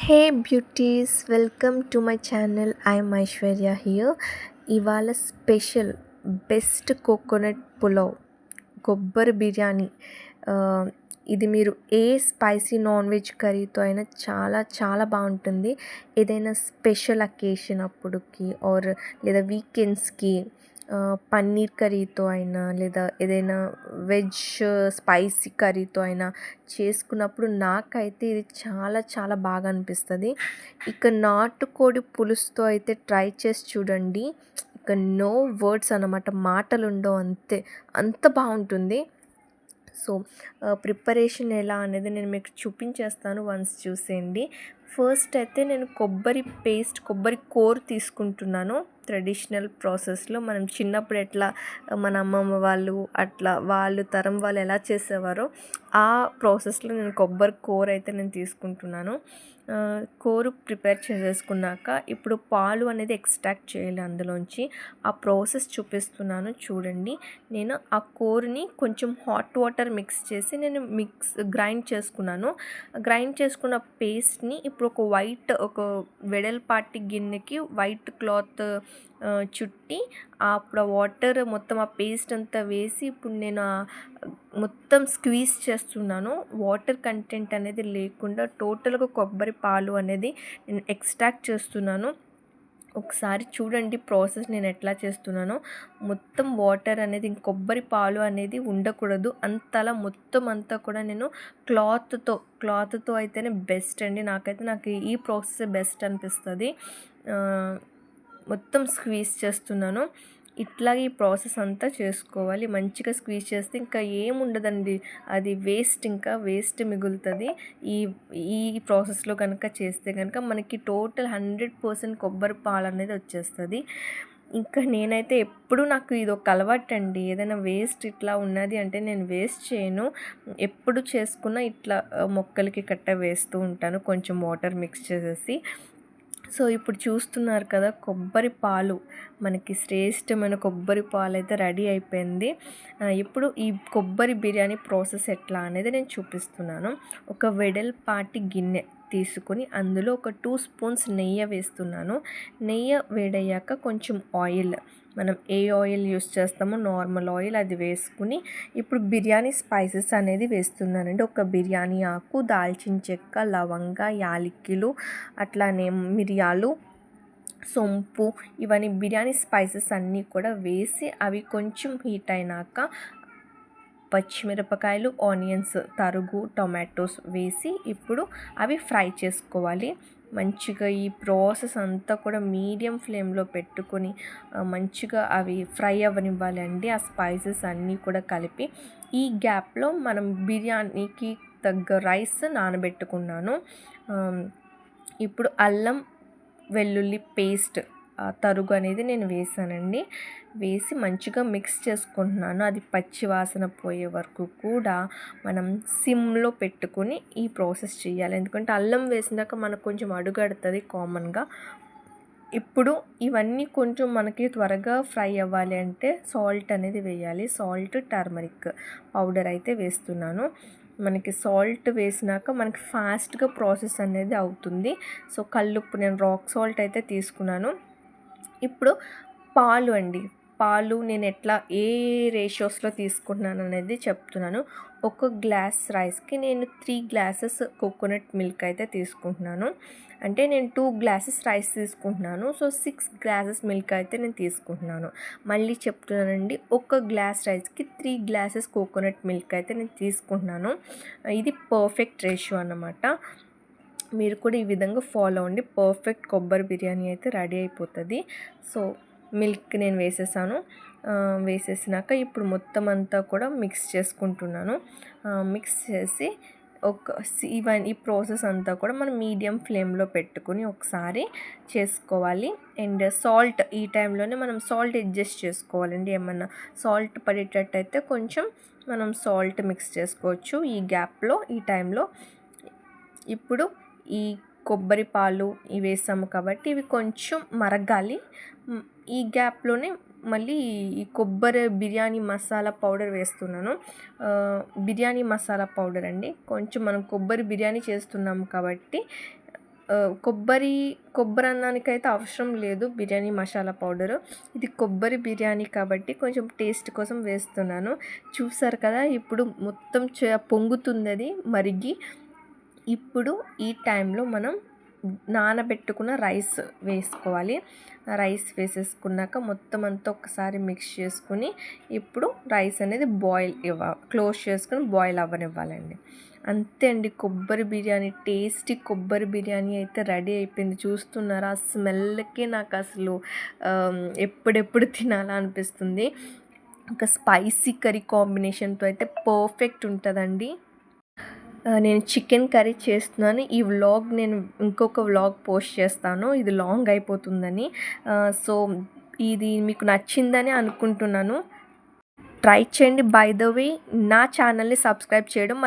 Hey beauties, welcome to my channel. I'm Aishwarya here. ఇవాళ special best coconut pulao, కొబ్బరి బిర్యానీ. ఆ, ఇది మీరు ఏ స్పైసీ నాన్ వెజ్ కర్రీతో అయినా చాలా చాలా బాగుంటుంది. ఏదైనా స్పెషల్ అకేషన్ అప్పుడుకి లేదా వీకెండ్స్కి పన్నీర్ కర్రీతో అయినా లేదా ఏదైనా వెజ్ స్పైసీ కర్రీతో అయినా చేసుకున్నప్పుడు నాకైతే ఇది చాలా చాలా బాగా అనిపిస్తుంది. ఇక నాటుకోడి పులుసుతో అయితే ట్రై చేసి చూడండి. ఇక నో వర్డ్స్ అన్నమాట, మాటలు ఉండవు, అంతే, అంత బాగుంటుంది. సో ప్రిపరేషన్ ఎలా అనేది నేను మీకు చూపించేస్తాను, వన్స్ చూసేయండి. ఫస్ట్ అయితే నేను కొబ్బరి కోర్ తీసుకుంటున్నాను. ట్రెడిషనల్ ప్రాసెస్లో మనం చిన్నప్పుడు ఎట్లా మన అమ్మమ్మ వాళ్ళు అట్లా తరం వాళ్ళు ఎలా చేసేవారో ఆ ప్రాసెస్లో నేను కొబ్బరి కోర్ అయితే నేను తీసుకుంటున్నాను. కోరు ప్రిపేర్ చేసేసుకున్నాక ఇప్పుడు పాలు అనేది ఎక్స్ట్రాక్ట్ చేయాలి అందులోంచి. ఆ ప్రాసెస్ చూపిస్తున్నాను చూడండి. నేను ఆ కోరుని కొంచెం హాట్ వాటర్ మిక్స్ చేసి నేను గ్రైండ్ చేసుకున్నాను. గ్రైండ్ చేసుకున్న పేస్ట్ని ఇప్పుడు ఒక వెడల్పాటి గిన్నెకి వైట్ క్లాత్ చుట్టి అప్పుడు వాటర్ మొత్తం ఆ పేస్ట్ అంతా వేసి ఇప్పుడు నేను మొత్తం స్క్వీజ్ చేస్తున్నాను. వాటర్ కంటెంట్ అనేది లేకుండా టోటల్గా కొబ్బరి పాలు అనేది నేను ఎక్స్ట్రాక్ట్ చేస్తున్నాను. ఒకసారి చూడండి ప్రాసెస్ నేను ఎట్లా చేస్తున్నానో. మొత్తం వాటర్ అనేది కొబ్బరి పాలు అనేది ఉండకూడదు, అంతలా మొత్తం అంతా కూడా నేను క్లాత్తో అయితేనే బెస్ట్ అండి. నాకు ఈ ప్రాసెస్ బెస్ట్ అనిపిస్తుంది. మొత్తం స్క్వీజ్ చేస్తున్నాను. ఇట్లాగే ఈ ప్రాసెస్ అంతా చేసుకోవాలి. మంచిగా స్క్వీజ్ చేస్తే ఇంకా ఏముండదండి, అది వేస్ట్ మిగులుతుంది. ఈ ఈ ప్రాసెస్లో కనుక చేస్తే కనుక మనకి టోటల్ 100% కొబ్బరి పాలు అనేది వచ్చేస్తుంది. ఇంకా నేనైతే ఎప్పుడు నాకు ఇది ఒక అలవాటు అండి. ఏదైనా వేస్ట్ ఇట్లా ఉన్నది అంటే నేను వేస్ట్ చేయను. ఎప్పుడు చేసుకున్నా ఇట్లా మొక్కలకి వేస్తూ ఉంటాను, కొంచెం వాటర్ మిక్స్ చేసేసి. సో ఇప్పుడు చూస్తున్నారు కదా, కొబ్బరి పాలు, మనకి శ్రేష్టమైన కొబ్బరి పాలు అయితే రెడీ అయిపోయింది. ఇప్పుడు ఈ కొబ్బరి బిర్యానీ ప్రాసెస్ ఎట్లా అనేది నేను చూపిస్తున్నాను. ఒక వెడల్పాటి గిన్నె తీసుకొని అందులో ఒక 2 స్పూన్స్ నెయ్యి వేస్తున్నాను. నెయ్యి వేడయ్యాక కొంచెం ఆయిల్, మనం ఏ ఆయిల్ యూస్ చేస్తామో నార్మల్ ఆయిల్ అది వేసుకుని ఇప్పుడు బిర్యానీ స్పైసెస్ అనేది వేస్తున్నానండి. ఒక బిర్యానీ ఆకు, దాల్చిన చెక్క, లవంగ, యాలకులు, అట్లానే మిరియాలు, సొంపు, ఇవన్నీ బిర్యానీ స్పైసెస్ అన్నీ కూడా వేసి అవి కొంచెం హీట్ అయినాక పచ్చిమిరపకాయలు, ఆనియన్స్ తరుగు, టొమాటోస్ వేసి ఇప్పుడు అవి ఫ్రై చేసుకోవాలి. మంచిగా ఈ ప్రాసెస్ అంతా కూడా మీడియం ఫ్లేమ్లో పెట్టుకొని మంచిగా అవి ఫ్రై అవ్వనివ్వాలండి, ఆ స్పైసెస్ అన్నీ కూడా కలిపి. ఈ గ్యాప్లో మనం బిర్యానీకి తగ్గ రైస్ నానబెట్టుకున్నాను. ఇప్పుడు అల్లం వెల్లుల్లి పేస్ట్ తరుగు అనేది నేను వేసానండి. వేసి మంచిగా మిక్స్ చేసుకుంటున్నాను. అది పచ్చి వాసన పోయే వరకు కూడా మనం సిమ్లో పెట్టుకుని ఈ ప్రాసెస్ చేయాలి. ఎందుకంటే అల్లం వేసినాక మనకు కొంచెం అడుగడుతుంది కామన్గా. ఇప్పుడు ఇవన్నీ కొంచెం మనకి త్వరగా ఫ్రై అవ్వాలి అంటే సాల్ట్ అనేది వేయాలి. సాల్ట్, టర్మరిక్ పౌడర్ అయితే వేస్తున్నాను. మనకి సాల్ట్ వేసినాక మనకి ఫాస్ట్గా ప్రాసెస్ అనేది అవుతుంది. సో కల్లుప్పు నేను రాక్ సాల్ట్ అయితే తీసుకున్నాను. ఇప్పుడు పాలు నేను ఎట్లా ఏ రేషియోస్లో తీసుకుంటున్నాను అనేది చెప్తున్నాను. ఒక గ్లాస్ రైస్కి నేను 3 గ్లాసెస్ కోకోనట్ మిల్క్ అయితే తీసుకుంటున్నాను. అంటే నేను 2 గ్లాసెస్ రైస్ తీసుకుంటున్నాను. సో 6 గ్లాసెస్ మిల్క్ అయితే నేను తీసుకుంటున్నాను. మళ్ళీ చెప్తున్నానండి, ఒక గ్లాస్ రైస్కి 3 గ్లాసెస్ కోకోనట్ మిల్క్ అయితే నేను తీసుకుంటున్నాను. ఇది పర్ఫెక్ట్ రేషియో అన్నమాట. మీరు కూడా ఈ విధంగా ఫాలో అవ్వండి, పర్ఫెక్ట్ కొబ్బరి బిర్యానీ అయితే రెడీ అయిపోతుంది. సో మిల్క్ నేను వేసేసినాక ఇప్పుడు మొత్తం అంతా కూడా మిక్స్ చేసుకుంటున్నాను. మిక్స్ చేసి ఈ ప్రాసెస్ అంతా కూడా మనం మీడియం ఫ్లేమ్లో పెట్టుకుని ఒకసారి చేసుకోవాలి. అండ్ సాల్ట్ ఈ టైంలోనే మనం సాల్ట్ అడ్జస్ట్ చేసుకోవాలండి. ఏమన్నా సాల్ట్ పడేటట్టు అయితే కొంచెం మనం సాల్ట్ మిక్స్ చేసుకోవచ్చు ఈ గ్యాప్లో, ఈ టైంలో. ఇప్పుడు ఈ కొబ్బరి పాలు ఇవి వేసాము కాబట్టి ఇవి కొంచెం మరగాలి. ఈ గ్యాప్లోనే మళ్ళీ ఈ బిర్యానీ మసాలా పౌడర్ వేస్తున్నాను. బిర్యానీ మసాలా పౌడర్ అండి. కొంచెం మనం కొబ్బరి బిర్యానీ చేస్తున్నాము కాబట్టి కొబ్బరన్నానికైతే అవసరం లేదు బిర్యానీ మసాలా పౌడరు. ఇది కొబ్బరి బిర్యానీ కాబట్టి కొంచెం టేస్ట్ కోసం వేస్తున్నాను. చూసారు కదా, ఇప్పుడు మొత్తం పొంగుతుందది మరిగి. ఇప్పుడు ఈ టైంలో మనం నానబెట్టుకున్న రైస్ వేసుకోవాలి. రైస్ వేసేసుకున్నాక మొత్తం అంతా ఒకసారి మిక్స్ చేసుకుని ఇప్పుడు రైస్ అనేది క్లోజ్ చేసుకొని బాయిల్ అవ్వనివ్వాలండి. అంతే అండి, కొబ్బరి బిర్యానీ, టేస్టీ కొబ్బరి బిర్యానీ అయితే రెడీ అయిపోయింది. చూస్తున్నారా, ఆ స్మెల్కే నాకు అసలు ఎప్పుడెప్పుడు తినాలా అనిపిస్తుంది. ఇంకా స్పైసీ కర్రీ కాంబినేషన్తో అయితే పర్ఫెక్ట్ ఉంటుందండి. నేను చికెన్ కర్రీ చేస్తున్నాను. ఈ వ్లాగ్ నేను ఇంకొక వ్లాగ్ పోస్ట్ చేస్తాను, ఇది లాంగ్ అయిపోతుందని. సో ఇది మీకు నచ్చిందని అనుకుంటున్నాను. ట్రై చేయండి. బై ద వే, నా ఛానల్ని సబ్స్క్రైబ్ చేయడం